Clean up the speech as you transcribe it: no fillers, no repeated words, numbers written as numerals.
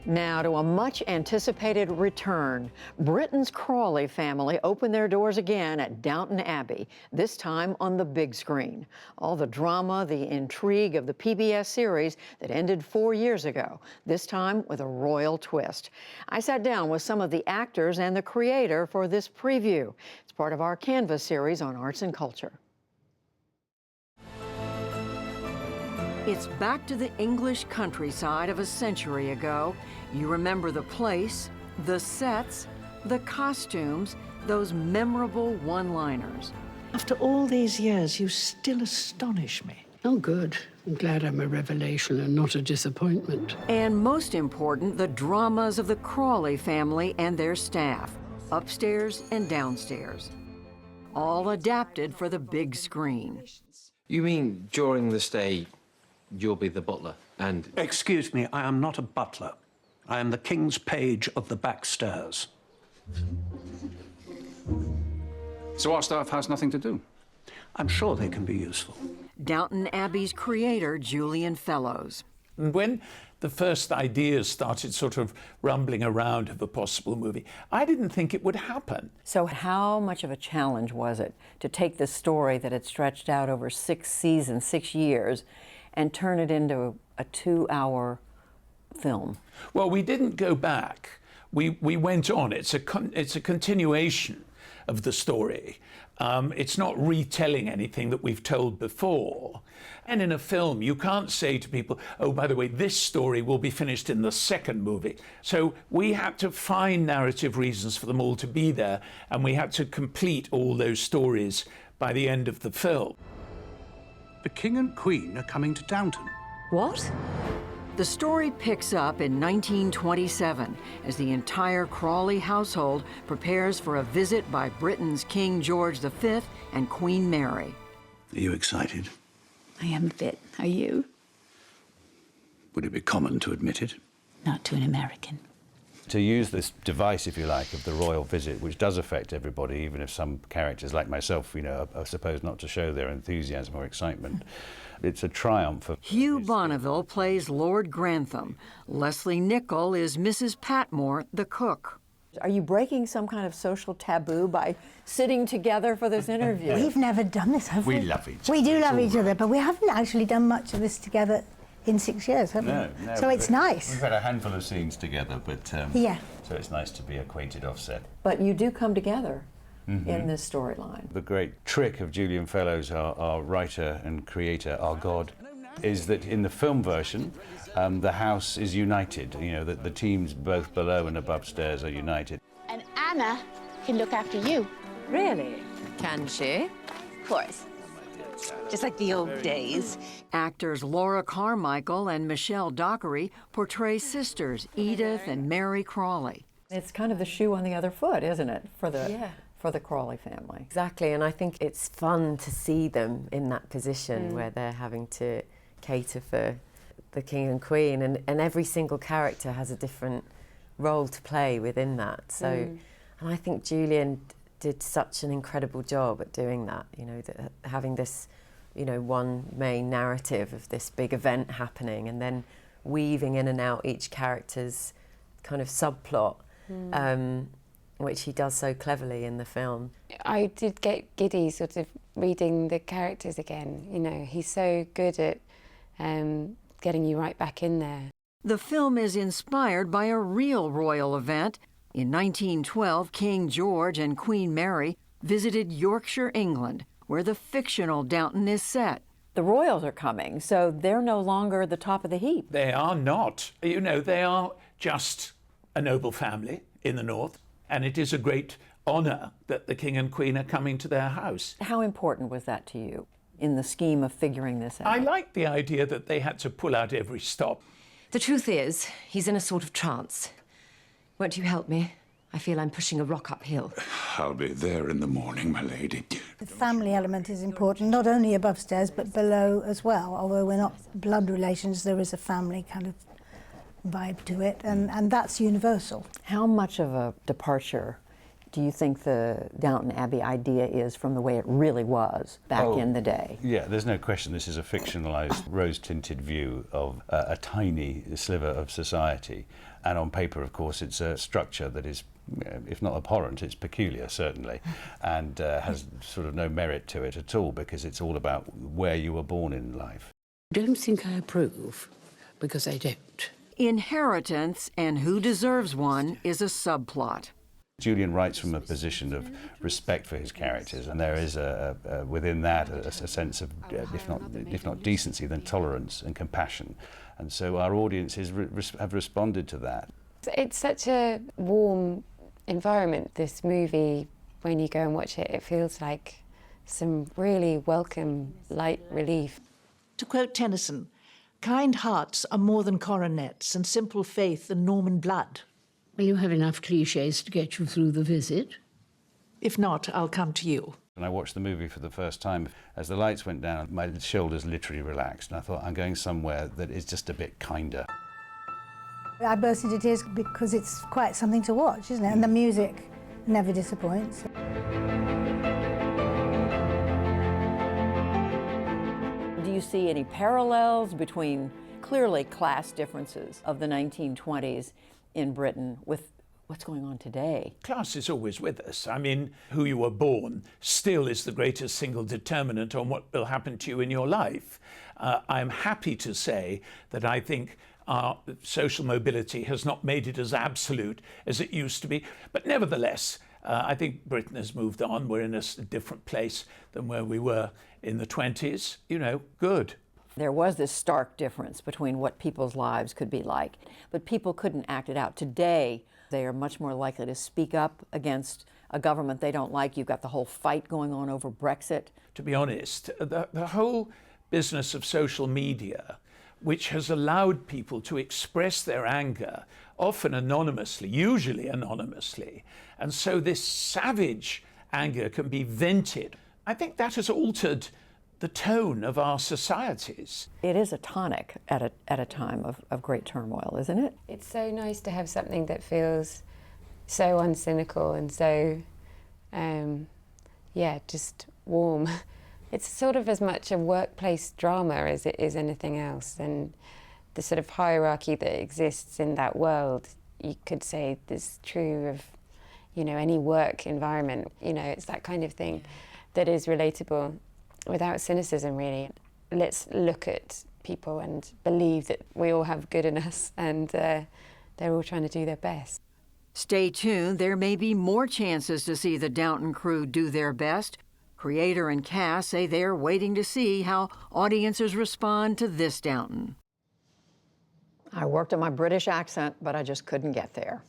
Now to a much-anticipated return. Britain's Crawley family opened their doors again at Downton Abbey, this time on the big screen. All the drama, the intrigue of the PBS series that ended 4 years ago, this time with a royal twist. I sat down with some of the actors and the creator for this preview. It's part of our Canvas series on arts and culture. It's back to the English countryside of a century ago. You remember the place, the sets, the costumes, those memorable one-liners. After all these years, you still astonish me. Oh, good. I'm glad I'm a revelation and not a disappointment. And most important, the dramas of the Crawley family and their staff, upstairs and downstairs. All adapted for the big screen. You mean during the stay, you'll be the butler and... Excuse me, I am not a butler. I am the king's page of the back stairs. So our staff has nothing to do? I'm sure they can be useful. Downton Abbey's creator, Julian Fellowes. And when the first ideas started sort of rumbling around of a possible movie, I didn't think it would happen. So how much of a challenge was it to take this story that had stretched out over 6 seasons, 6 years, and turn it into a 2-hour film? Well, we didn't go back. We went on. It's a continuation of the story. It's not retelling anything that we've told before. And in a film, you can't say to people, oh, by the way, this story will be finished in the second movie. So we had to find narrative reasons for them all to be there, and we had to complete all those stories by the end of the film. The King and Queen are coming to Downton. What? The story picks up in 1927 as the entire Crawley household prepares for a visit by Britain's King George V and Queen Mary. Are you excited? I am a bit. Are you? Would it be common to admit it? Not to an American. To use this device, if you like, of the royal visit, which does affect everybody, even if some characters like myself, you know, are supposed not to show their enthusiasm or excitement. It's a triumph. Hugh Bonneville plays Lord Grantham. Leslie Nichol is Mrs. Patmore, the cook. Are you breaking some kind of social taboo by sitting together for this interview? We've never done this, have we? We love each other. We do love each other, but we haven't actually done much of this together in 6 years, have we? No. So it's nice. We've had a handful of scenes together, but yeah. So it's nice to be acquainted offset. But you do come together in this storyline. The great trick of Julian Fellowes, our writer and creator, our god, is that in the film version, the house is united. You know, the teams both below and above stairs are united. And Anna can look after you. Really? Can she? Of course. Just like the old days. Actors Laura Carmichael and Michelle Dockery portray sisters Edith and Mary Crawley. It's kind of the shoe on the other foot, isn't it, for the Crawley family? Exactly, and I think it's fun to see them in that position where they're having to cater for the King and Queen, and every single character has a different role to play within that. So, and I think Julian did such an incredible job at doing that, you know, having this, you know, one main narrative of this big event happening and then weaving in and out each character's kind of subplot, which he does so cleverly in the film. I did get giddy sort of reading the characters again. You know, he's so good at getting you right back in there. The film is inspired by a real royal event. In 1912, King George and Queen Mary visited Yorkshire, England, where the fictional Downton is set. The royals are coming, so they're no longer the top of the heap. They are not. You know, they are just a noble family in the north, and it is a great honour that the King and Queen are coming to their house. How important was that to you in the scheme of figuring this out? I like the idea that they had to pull out every stop. The truth is, he's in a sort of trance. Won't you help me? I feel I'm pushing a rock uphill. I'll be there in the morning, my lady. The family element is important, not only above stairs, but below as well. Although we're not blood relations, there is a family kind of vibe to it, and that's universal. How much of a departure do you think the Downton Abbey idea is from the way it really was back in the day? Yeah, there's no question this is a fictionalised, rose-tinted view of a tiny sliver of society. And on paper, of course, it's a structure that is, if not abhorrent, it's peculiar, certainly, and has sort of no merit to it at all, because it's all about where you were born in life. I don't think I approve, because I don't. Inheritance and who deserves one is a subplot. Julian writes from a position of respect for his characters, and there is within that a sense of, if not decency, then tolerance and compassion. And so our audiences have responded to that. It's such a warm environment, this movie. When you go and watch it, it feels like some really welcome, light relief. To quote Tennyson, kind hearts are more than coronets and simple faith than Norman blood. Will you have enough cliches to get you through the visit? If not, I'll come to you. When I watched the movie for the first time, as the lights went down, my shoulders literally relaxed, and I thought, I'm going somewhere that is just a bit kinder. I burst into tears because it's quite something to watch, isn't it? And the music never disappoints. Do you see any parallels between clearly class differences of the 1920s in Britain with what's going on today? Class is always with us. I mean, who you were born still is the greatest single determinant on what will happen to you in your life. I'm happy to say that I think our social mobility has not made it as absolute as it used to be. But nevertheless, I think Britain has moved on. We're in a different place than where we were in the 20s. You know, good. There was this stark difference between what people's lives could be like, but people couldn't act it out. Today, they are much more likely to speak up against a government they don't like. You've got the whole fight going on over Brexit. To be honest, the whole business of social media, which has allowed people to express their anger, often anonymously, usually anonymously, and so this savage anger can be vented. I think that has altered the tone of our societies. It is a tonic at a time of great turmoil, isn't it? It's so nice to have something that feels so uncynical and so, yeah, just warm. It's sort of as much a workplace drama as it is anything else, and the sort of hierarchy that exists in that world, you could say is true of, you know, any work environment. You know, it's that kind of thing that is relatable without cynicism, really. Let's look at people and believe that we all have good in us, and they're all trying to do their best. Stay tuned. There may be more chances to see the Downton crew do their best. Creator and cast say they're waiting to see how audiences respond to this Downton. I worked on my British accent, but I just couldn't get there.